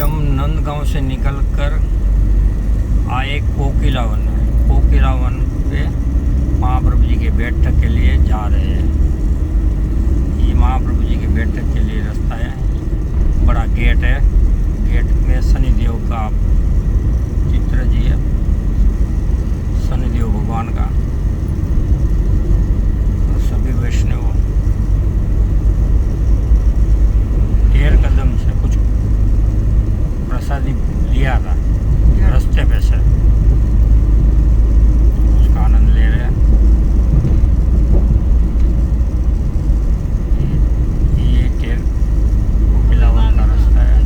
हम नंदगांव से निकलकर आए कोकिलावन पे महाप्रभु जी के बैठक के लिए जा रहे हैं। ये महाप्रभु जी के बैठक के लिए रास्ता है, बड़ा गेट है। गेट में शनिदेव का चित्र जी है, शनिदेव भगवान का। और सभी वैष्णव 13 कदम से कुछ प्रसादी लिया था रास्ते पे से, उसका आनंद ले रहे हैं। ये कोकिलावन का रास्ता है।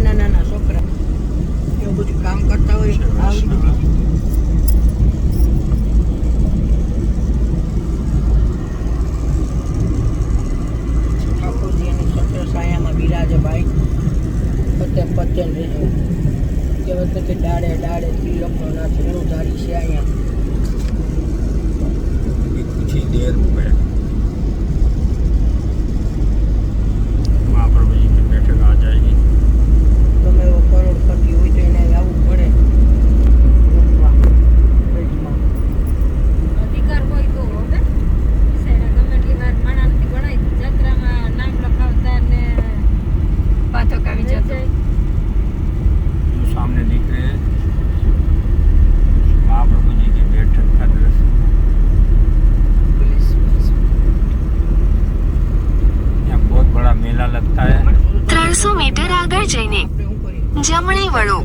નાના છોકરા એવું બધું કામ કરતા હોય ઠાકોરજી એની છત્ર છાયામાં બિરાજે ભાઈ. પતન રહેજો કે વખતે ડાળે ત્રિલોકનો નાથ એનું ધારી છે અહીંયા. कुछ ही देर में महाप्रभु जी की बैठक आ जाएगी। તમે એવો કરોડપતિ હોય તો એને આવવું પડે. અધિકાર હોય તો હવે ગમે એટલી વાર માણસથી ગણાય જાત્રામાં નામ લખાવતા ને પાથો કાવી જતો. जो सामने दिख रहे हैं महाप्रभु जी की बैठक का दृश्य। यहाँ बहुत बड़ा मेला लगता है। 300 મીટર આગળ જઈને જમણે વળો।